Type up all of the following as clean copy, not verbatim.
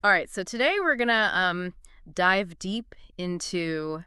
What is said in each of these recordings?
All right, so today we're gonna dive deep into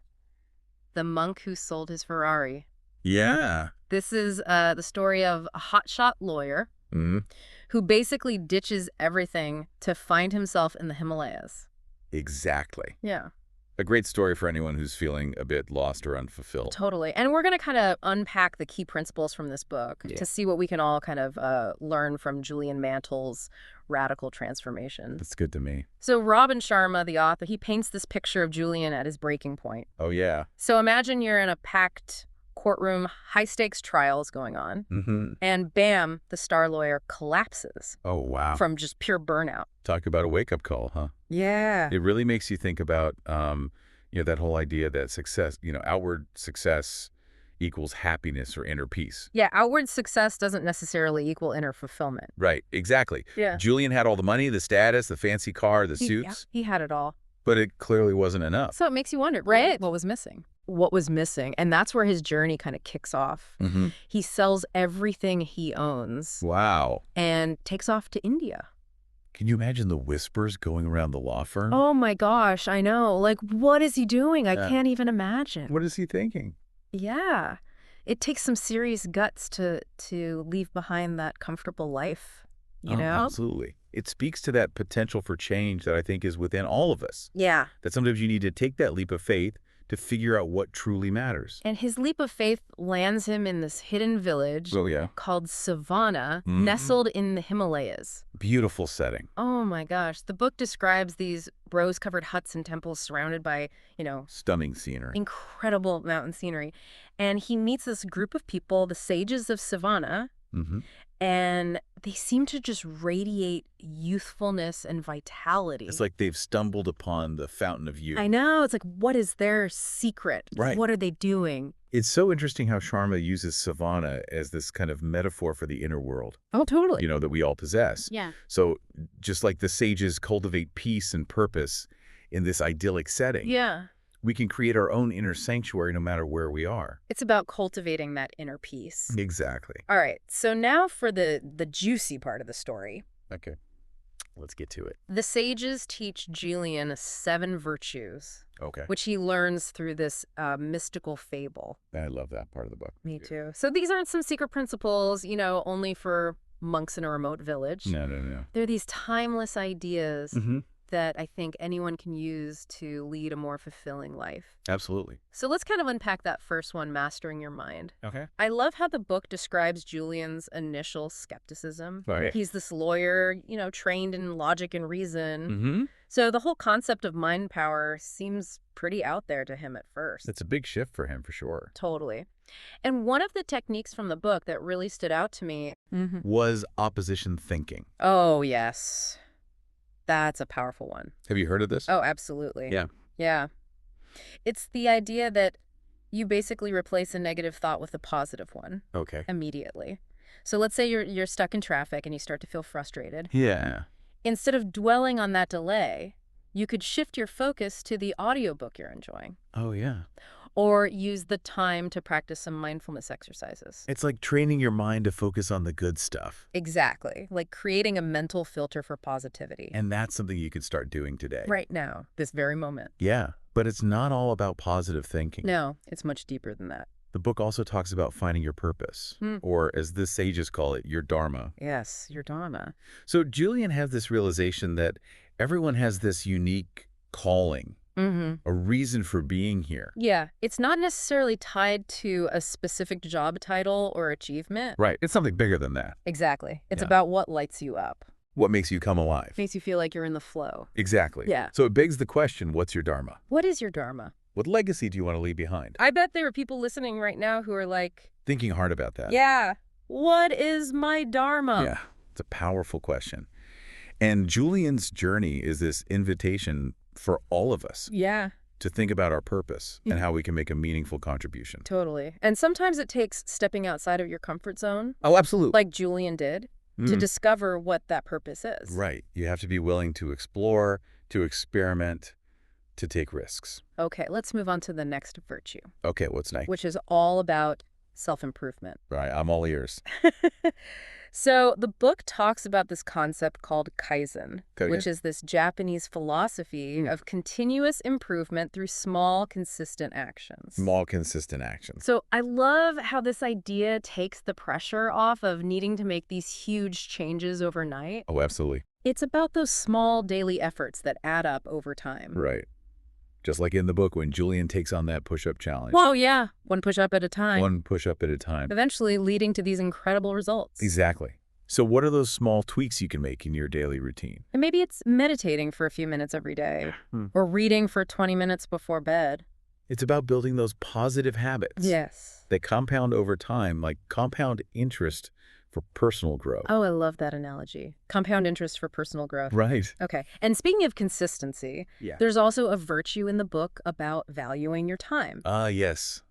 the monk who sold his Ferrari. Yeah. This is the story of a hotshot lawyer Mm, who basically ditches everything to find himself in the Himalayas. exactly. Yeah, A great story for anyone who's feeling a bit lost or unfulfilled. totally. And we're gonna kind of unpack the key principles from this book Yeah. to see what we can all kind of learn from Julian Mantle's radical transformation. That's good to me. So Robin Sharma, the author, he paints this picture of Julian at his breaking point. Oh, yeah. So imagine you're in a packed courtroom, high-stakes trials going on, Mm-hmm. and bam, the star lawyer collapses Oh, wow. from just pure burnout. Talk about a wake-up call, huh? Yeah. It really makes you think about, that whole idea that success, outward success equals happiness or inner peace. Yeah, outward success doesn't necessarily equal inner fulfillment. Right, exactly. Yeah. Julian had all the money, the status, the fancy car, the suits, He had it all. but it clearly wasn't enough. So it makes you wonder, right? What was missing? What was missing? And that's where his journey kind of kicks off. Mm-hmm. He sells everything he owns Wow. and takes off to India. Can you imagine the whispers going around the law firm? Oh my gosh, I know. Like, what is he doing? I Yeah. can't even imagine. What is he thinking? Yeah. It takes some serious guts to leave behind that comfortable life, you Oh, know? absolutely. It speaks to that potential for change that I think is within all of us. Yeah. That sometimes you need to take that leap of faith to figure out what truly matters. And his leap of faith lands him in this hidden village Oh, yeah. called Savannah, Mhm. nestled in the Himalayas. Beautiful setting. Oh my gosh. The book describes these rose-covered huts and temples surrounded by, Stunning scenery. incredible mountain scenery. And he meets this group of people, the sages of Savannah, Mm-hmm. and they seem to just radiate youthfulness and vitality. It's like they've stumbled upon the fountain of youth. I know. It's like, what is their secret? Right. What are they doing? It's so interesting how Sharma uses Savannah as this kind of metaphor for the inner world, Oh, totally. that we all possess. Yeah. So just like the sages cultivate peace and purpose in this idyllic setting, Yeah. we can create our own inner sanctuary no matter where we are. It's about cultivating that inner peace. Exactly. All right. So now for the juicy part of the story. Okay. Let's get to it. The sages teach Julian 7 virtues, Okay. which he learns through this mystical fable. I love that part of the book. Me too. So these aren't some secret principles, only for monks in a remote village. No, no, no. They're these timeless ideas Mm-hmm. that I think anyone can use to lead a more fulfilling life. Absolutely. So let's kind of unpack that first one, mastering your mind. Okay. I love how the book describes Julian's initial skepticism. Right. He's this lawyer, trained in logic and reason. Mm-hmm. So the whole concept of mind power seems pretty out there to him at first. That's a big shift for him, for sure. Totally. And one of the techniques from the book that really stood out to me. Was opposition thinking. Oh, yes. That's a powerful one. Have you heard of this? Oh, absolutely. Yeah. Yeah. It's the idea that you basically replace a negative thought with a positive one Okay. immediately. So let's say you're stuck in traffic and you start to feel frustrated. Yeah. Instead of dwelling on that delay, you could shift your focus to the audiobook you're enjoying, Oh, yeah. or use the time to practice some mindfulness exercises. It's like training your mind to focus on the good stuff. Exactly. Like creating a mental filter for positivity. And that's something you could start doing today. Right now, this very moment. Yeah. But it's not all about positive thinking. No, it's much deeper than that. The book also talks about finding your purpose, or as the sages call it, your dharma. Yes, your dharma. So Julian has this realization that everyone has this unique calling, Mm-hmm. a reason for being here. Yeah, it's not necessarily tied to a specific job title or achievement. Right. It's something bigger than that. Exactly. It's Yeah. about what lights you up. What makes you come alive? Makes you feel like you're in the flow. Exactly. Yeah. So it begs the question, what's your dharma? What is your dharma? What legacy do you want to leave behind? I bet there are people listening right now who are like, Thinking hard about that. yeah, what is my dharma? Yeah. It's a powerful question. And Julian's journey is this invitation for all of us Yeah, to think about our purpose and how we can make a meaningful contribution. totally. And sometimes it takes stepping outside of your comfort zone, Oh, absolutely. like Julian did, to discover what that purpose is. Right. You have to be willing to explore, to experiment, to take risks. Okay, let's move on to the next virtue, Okay, what's next? which is all about self-improvement. Right, I'm all ears. So the book talks about this concept called Kaizen, Okay. which is this Japanese philosophy of continuous improvement through small, consistent actions. Small, consistent actions. So I love how this idea takes the pressure off of needing to make these huge changes overnight. Oh, absolutely. It's about those small daily efforts that add up over time. Right. Just like in the book when Julian takes on that push-up challenge. Whoa, yeah. One push up at a time. One push-up at a time. Eventually leading to these incredible results. Exactly. So what are those small tweaks you can make in your daily routine? And maybe it's meditating for a few minutes every day or reading for 20 minutes before bed. It's about building those positive habits Yes. that compound over time, like compound interest for personal growth. Oh, I love that analogy. Compound interest for personal growth. Right. Okay. And speaking of consistency, Yeah. there's also a virtue in the book about valuing your time. Ah, yes.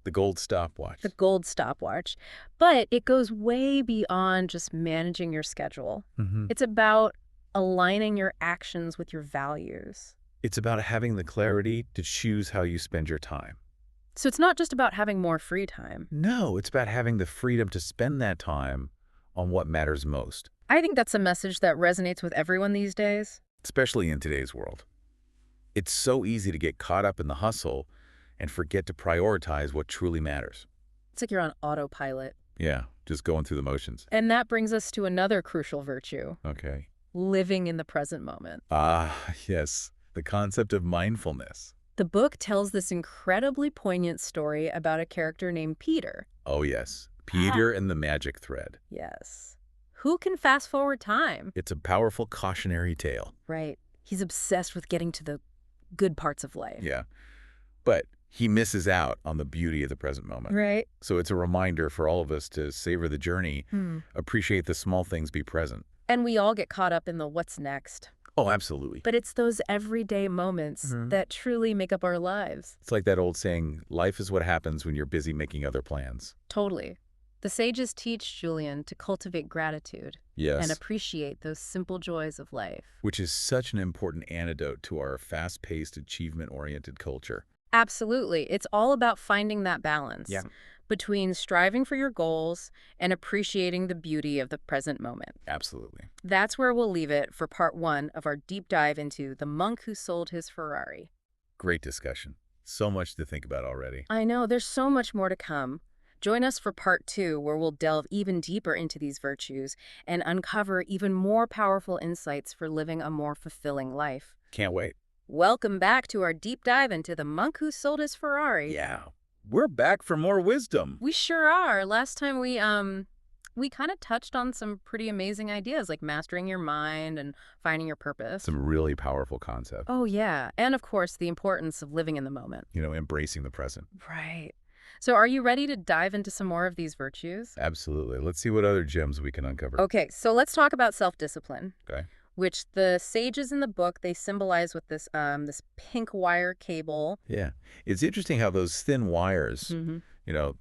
The gold stopwatch. The gold stopwatch. But it goes way beyond just managing your schedule. It's about aligning your actions with your values. It's about having the clarity to choose how you spend your time. So it's not just about having more free time. No, it's about having the freedom to spend that time on what matters most, I think that's a message that resonates with everyone these days. especially in today's world. It's so easy to get caught up in the hustle and forget to prioritize what truly matters. It's like you're on autopilot. Yeah, just going through the motions. And that brings us to another crucial virtue, Okay. living in the present moment. Ah, yes. The concept of mindfulness. The book tells this incredibly poignant story about a character named Peter. Oh, yes. Peter and the magic thread. Yes. Who can fast forward time? It's a powerful cautionary tale. Right. He's obsessed with getting to the good parts of life. Yeah. But he misses out on the beauty of the present moment. Right. So it's a reminder for all of us to savor the journey, appreciate the small things, be present. And we all get caught up in the what's next. Oh, absolutely. But it's those everyday moments that truly make up our lives. It's like that old saying, life is what happens when you're busy making other plans. Totally. The sages teach Julian to cultivate gratitude Yes. and appreciate those simple joys of life. Which is such an important antidote to our fast-paced, achievement-oriented culture. Absolutely. It's all about finding that balance Yeah. between striving for your goals and appreciating the beauty of the present moment. Absolutely. That's where we'll leave it for part 1 of our deep dive into The Monk Who Sold His Ferrari. Great discussion. So much to think about already. I know, there's so much more to come. Join us for part 2, where we'll delve even deeper into these virtues and uncover even more powerful insights for living a more fulfilling life. Can't wait. Welcome back to our deep dive into The Monk Who Sold His Ferrari. Yeah. We're back for more wisdom. We sure are. Last time we kind of touched on some pretty amazing ideas like mastering your mind and finding your purpose. Some really powerful concepts. Oh yeah, and of course the importance of living in the moment. Embracing the present. Right. So are you ready to dive into some more of these virtues? Absolutely. Let's see what other gems we can uncover. Okay, so let's talk about self-discipline, Okay. which the sages in the book, they symbolize with this this pink wire cable. Yeah. It's interesting how those thin wires,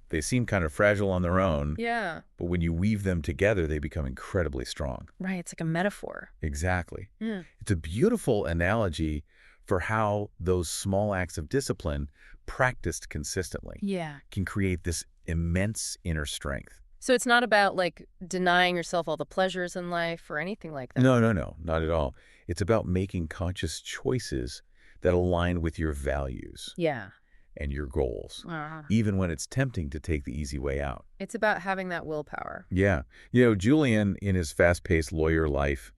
they seem kind of fragile on their own, Yeah. but when you weave them together, they become incredibly strong. Right, it's like a metaphor. Exactly. Yeah. It's a beautiful analogy for how those small acts of discipline, practiced consistently, Yeah. can create this immense inner strength. So it's not about like denying yourself all the pleasures in life or anything like that. No, not at all. It's about making conscious choices that align with your values Yeah. and your goals, Uh, even when it's tempting to take the easy way out. it's about having that willpower. Yeah. Julian, in his fast-paced lawyer life,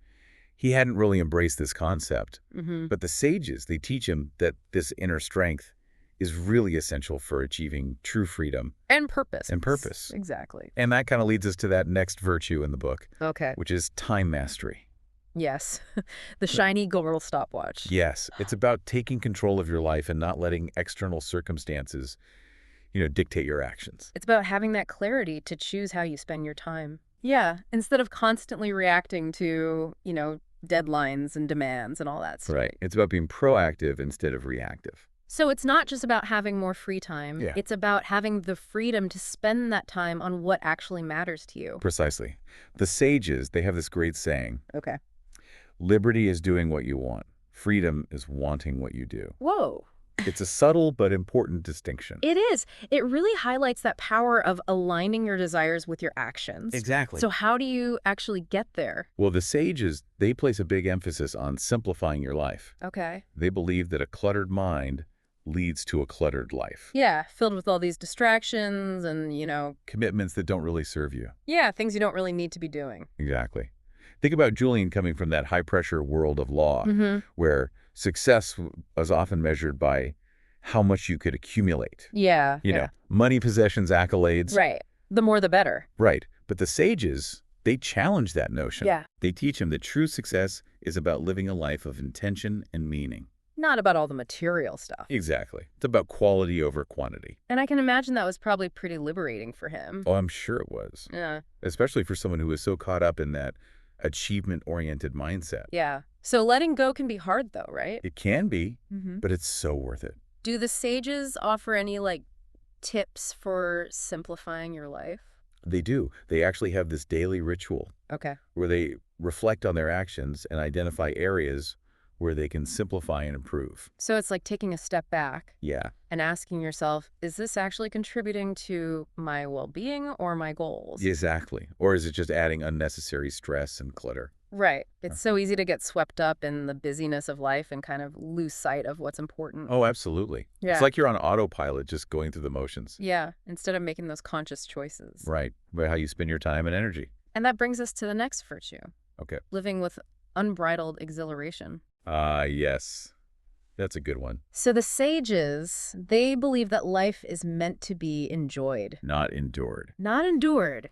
he hadn't really embraced this concept. But the sages, they teach him that this inner strength is really essential for achieving true freedom. And purpose. And purpose. Exactly. And that kind of leads us to that next virtue in the book, Okay. which is time mastery. Yes. The shiny gold stopwatch. Yes, it's about taking control of your life and not letting external circumstances, dictate your actions. It's about having that clarity to choose how you spend your time. Yeah. Instead of constantly reacting to, deadlines and demands and all that stuff. Right. It's about being proactive instead of reactive. So it's not just about having more free time. Yeah. It's about having the freedom to spend that time on what actually matters to you. Precisely. The sages, they have this great saying, Okay. liberty is doing what you want. Freedom is wanting what you do. Whoa. It's a subtle but important distinction. It is. It really highlights that power of aligning your desires with your actions. Exactly. So how do you actually get there? Well, the sages, they place a big emphasis on simplifying your life. Okay. They believe that a cluttered mind leads to a cluttered life. Yeah, filled with all these distractions and, Commitments that don't really serve you. yeah, things you don't really need to be doing. Exactly. Think about Julian coming from that high-pressure world of law, Mm-hmm. where success was often measured by how much you could accumulate. Yeah, yeah. Money, possessions, accolades. Right. The more the better. Right. But the sages, they challenge that notion. Yeah. They teach him that true success is about living a life of intention and meaning. Not about all the material stuff. Exactly. It's about quality over quantity. And I can imagine that was probably pretty liberating for him. Oh, I'm sure it was. Yeah. Especially for someone who was so caught up in that achievement-oriented mindset. Yeah. So letting go can be hard though, right? It can be, Mm-hmm. but it's so worth it. Do the sages offer any, tips for simplifying your life? They do. They actually have this daily ritual Okay. where they reflect on their actions and identify areas where they can simplify and improve. So it's like taking a step back Yeah, and asking yourself, is this actually contributing to my well-being or my goals? exactly. Or is it just adding unnecessary stress and clutter? Right. It's so easy to get swept up in the busyness of life and kind of lose sight of what's important. Oh, absolutely. Yeah. It's like you're on autopilot just going through the motions. Yeah, instead of making those conscious choices. Right. About how you spend your time and energy. And that brings us to the next virtue, Okay. living with unbridled exhilaration. Yes. That's a good one. So the sages, they believe that life is meant to be enjoyed, Not endured. not endured.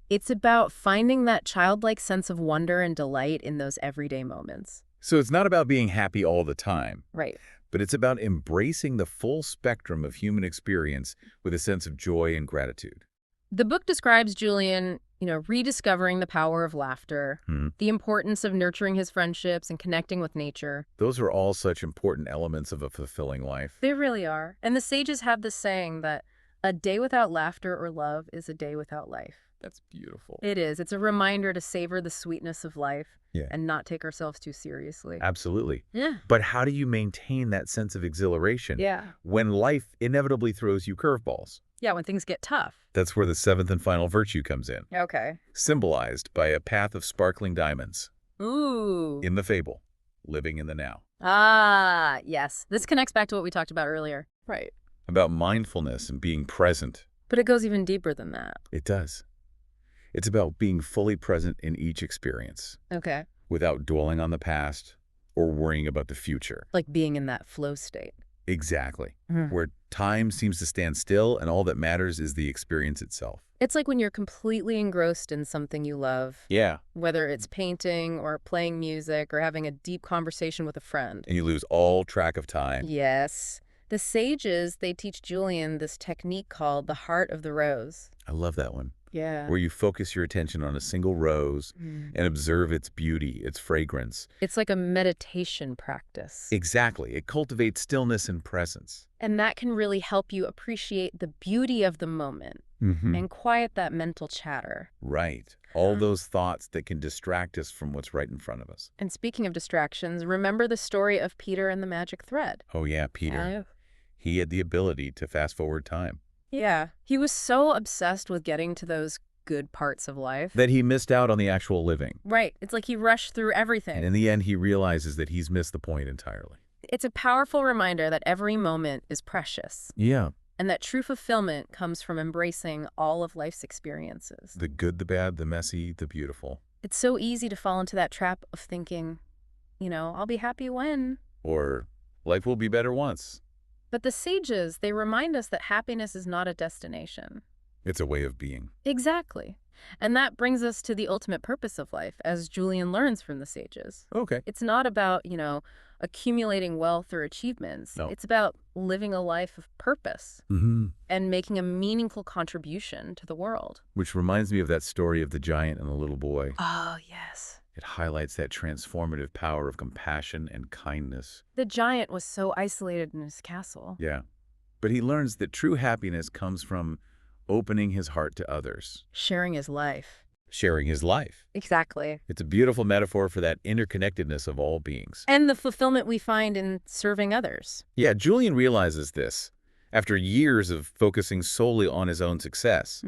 It's about finding that childlike sense of wonder and delight in those everyday moments. So it's not about being happy all the time, Right. but it's about embracing the full spectrum of human experience with a sense of joy and gratitude. The book describes Julian, rediscovering the power of laughter, the importance of nurturing his friendships and connecting with nature. Those are all such important elements of a fulfilling life. They really are. And the sages have this saying that a day without laughter or love is a day without life. That's beautiful. It is. It's a reminder to savor the sweetness of life Yeah. and not take ourselves too seriously. Absolutely. Yeah. But how do you maintain that sense of exhilaration Yeah. when life inevitably throws you curveballs? Yeah, when things get tough. That's where the seventh and final virtue comes in, Okay. symbolized by a path of sparkling diamonds Ooh. in the fable, living in the now. Ah, yes. This connects back to what we talked about earlier. Right. About mindfulness and being present. But it goes even deeper than that. It does. It's about being fully present in each experience Okay. without dwelling on the past or worrying about the future. Like being in that flow state. Exactly. Mhm. Where time seems to stand still and all that matters is the experience itself. It's like when you're completely engrossed in something you love, Yeah. whether it's painting or playing music or having a deep conversation with a friend. And you lose all track of time. Yes. The sages, they teach Julian this technique called the heart of the rose. I love that one. Yeah. Where you focus your attention on a single rose and observe its beauty, its fragrance. It's like a meditation practice. Exactly. It cultivates stillness and presence. And that can really help you appreciate the beauty of the moment and quiet that mental chatter. Right. All those thoughts that can distract us from what's right in front of us. And speaking of distractions, remember the story of Peter and the magic thread? Oh, yeah, Peter. He had the ability to fast forward time. Yeah. He was so obsessed with getting to those good parts of life. That he missed out on the actual living. Right. It's like he rushed through everything. And in the end, he realizes that he's missed the point entirely. It's a powerful reminder that every moment is precious. Yeah. And that true fulfillment comes from embracing all of life's experiences. The good, the bad, the messy, the beautiful. It's so easy to fall into that trap of thinking, I'll be happy when. Or life will be better once. But the sages, they remind us that happiness is not a destination. It's a way of being. Exactly. And that brings us to the ultimate purpose of life, as Julian learns from the sages. Okay. It's not about, accumulating wealth or achievements. No. It's about living a life of purpose Mm-hmm. and making a meaningful contribution to the world. Which reminds me of that story of the giant and the little boy. Oh, yes. It highlights that transformative power of compassion and kindness. The giant was so isolated in his castle. Yeah. But he learns that true happiness comes from opening his heart to others. Sharing his life. sharing his life. Exactly. It's a beautiful metaphor for that interconnectedness of all beings. And the fulfillment we find in serving others. Yeah, Julian realizes this after years of focusing solely on his own success.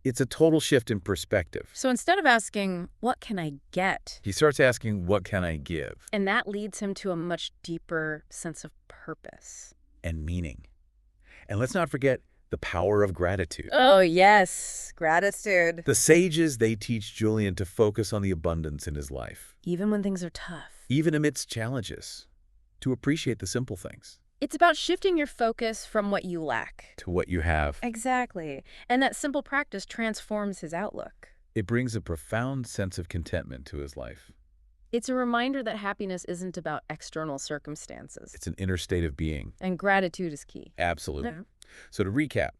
It's a total shift in perspective. So instead of asking, what can I get? He starts asking, what can I give? And that leads him to a much deeper sense of purpose. And meaning. And let's not forget the power of gratitude. Oh, yes. Gratitude. The sages, they teach Julian to focus on the abundance in his life. Even when things are tough. Even amidst challenges. To appreciate the simple things. It's about shifting your focus from what you lack to what you have. Exactly. And that simple practice transforms his outlook. It brings a profound sense of contentment to his life. It's a reminder that happiness isn't about external circumstances. It's an inner state of being. And gratitude is key. Absolutely. Yeah. So to recap,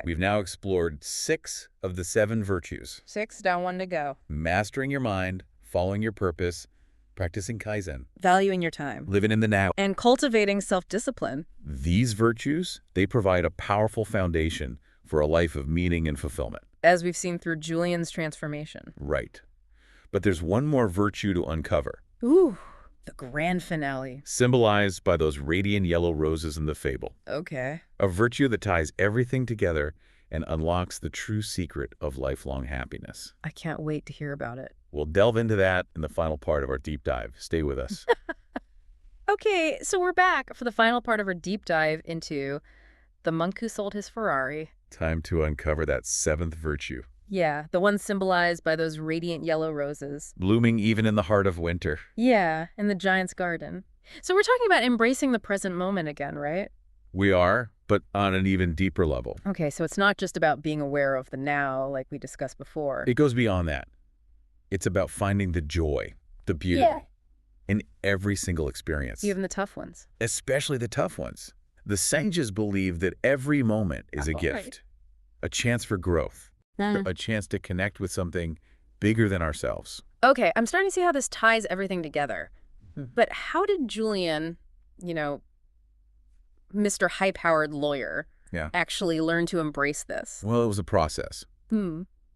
we've now explored 6 of the 7 virtues. 6, down 1 to go. Mastering your mind, following your purpose, practicing Kaizen, Valuing your time. living in the now. And cultivating self-discipline. These virtues, they provide a powerful foundation for a life of meaning and fulfillment. As we've seen through Julian's transformation. Right. But there's one more virtue to uncover. Ooh, the grand finale. Symbolized by those radiant yellow roses in the fable. Okay. A virtue that ties everything together and unlocks the true secret of lifelong happiness. I can't wait to hear about it. We'll delve into that in the final part of our deep dive. Stay with us. Okay, so we're back for the final part of our deep dive into the monk who sold his Ferrari. Time to uncover that 7th virtue. Yeah, the one symbolized by those radiant yellow roses. Blooming even in the heart of winter. Yeah, in the giant's garden. So we're talking about embracing the present moment again, right? We are, but on an even deeper level. Okay, so it's not just about being aware of the now like we discussed before. It goes beyond that. It's about finding the joy, the beauty, in every single experience. Even the tough ones. Especially the tough ones. The sages believe that every moment is a gift, a chance for growth, a chance to connect with something bigger than ourselves. Okay, I'm starting to see how this ties everything together. But how did Julian, Mr. high-powered lawyer, actually learn to embrace this? Well, it was a process.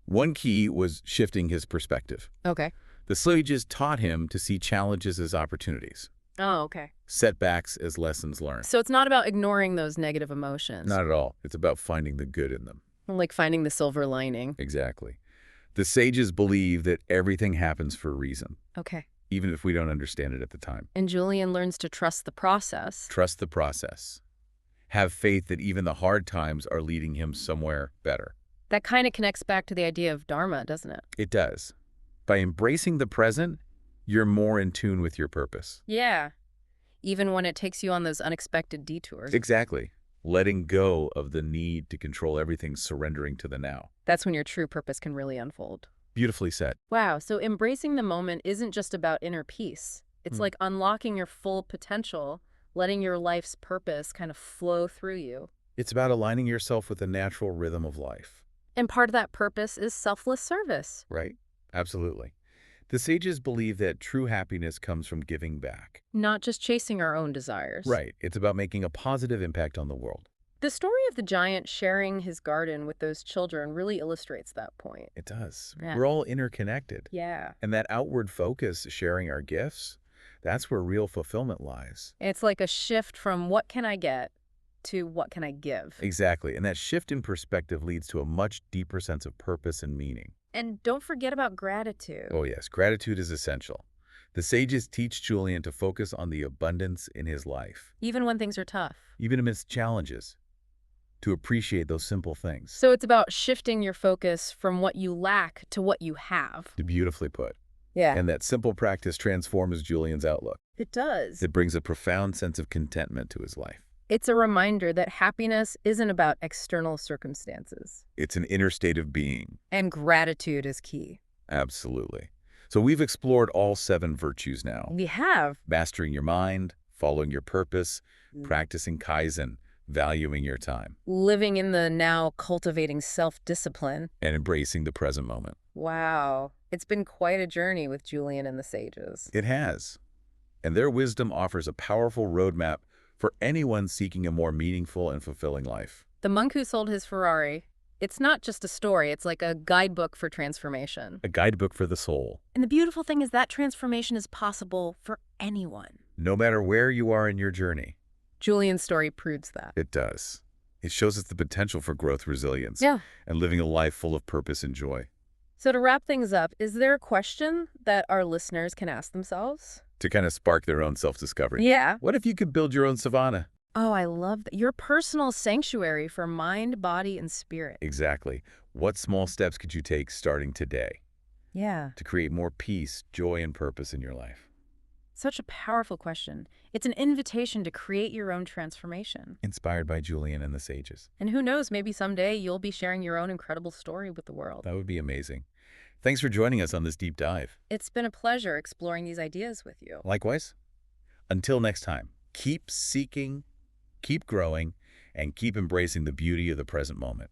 One key was shifting his perspective. Okay. The sages taught him to see challenges as opportunities. Oh, okay. Setbacks as lessons learned. So it's not about ignoring those negative emotions. Not at all. It's about finding the good in them. Like finding the silver lining. Exactly. The sages believe that everything happens for a reason. Okay. Even if we don't understand it at the time. And Julian learns to trust the process. Trust the process. Have faith that even the hard times are leading him somewhere better. That kind of connects back to the idea of dharma, doesn't it? It does. By embracing the present, you're more in tune with your purpose. Yeah. Even when it takes you on those unexpected detours. Exactly. Letting go of the need to control everything, surrendering to the now. That's when your true purpose can really unfold. Beautifully said. Wow, so embracing the moment isn't just about inner peace. It's like unlocking your full potential, letting your life's purpose kind of flow through you. It's about aligning yourself with the natural rhythm of life. And part of that purpose is selfless service. Right? Absolutely. The sages believe that true happiness comes from giving back. Not just chasing our own desires. Right. It's about making a positive impact on the world. The story of the giant sharing his garden with those children really illustrates that point. It does. Yeah. We're all interconnected. Yeah. And that outward focus, sharing our gifts, that's where real fulfillment lies. It's like a shift from what can I get to what can I give. Exactly. And that shift in perspective leads to a much deeper sense of purpose and meaning. And don't forget about gratitude. Oh yes, gratitude is essential. The sages teach Julian to focus on the abundance in his life. Even when things are tough. Even amidst challenges. To appreciate those simple things. So it's about shifting your focus from what you lack to what you have. Beautifully put. Yeah. And that simple practice transforms Julian's outlook. It does. It brings a profound sense of contentment to his life. It's a reminder that happiness isn't about external circumstances. It's an inner state of being. And gratitude is key. Absolutely. So we've explored all 7 virtues now. We have. Mastering your mind, following your purpose, practicing Kaizen, valuing your time. Living in the now, cultivating self-discipline. And embracing the present moment. Wow. It's been quite a journey with Julian and the sages. It has. And their wisdom offers a powerful roadmap for anyone seeking a more meaningful and fulfilling life. The monk who sold his Ferrari It's not just a story, it's like a guidebook for transformation. A guidebook for the soul. And the beautiful thing is that transformation is possible for anyone. No matter where you are in your journey, Julian's story proves that. it does. It shows us the potential for growth, resilience, Yeah. and living a life full of purpose and joy. So to wrap things up, is there a question that our listeners can ask themselves? To kind of spark their own self-discovery. Yeah. What if you could build your own savanna? Oh, I love that. Your personal sanctuary for mind, body, and spirit. Exactly. What small steps could you take starting today Yeah. to create more peace, joy, and purpose in your life? Such a powerful question. It's an invitation to create your own transformation. Inspired by Julian and the sages. And who knows, maybe someday you'll be sharing your own incredible story with the world. That would be amazing. Thanks for joining us on this deep dive. It's been a pleasure exploring these ideas with you. Likewise, until next time, keep seeking, keep growing, and keep embracing the beauty of the present moment.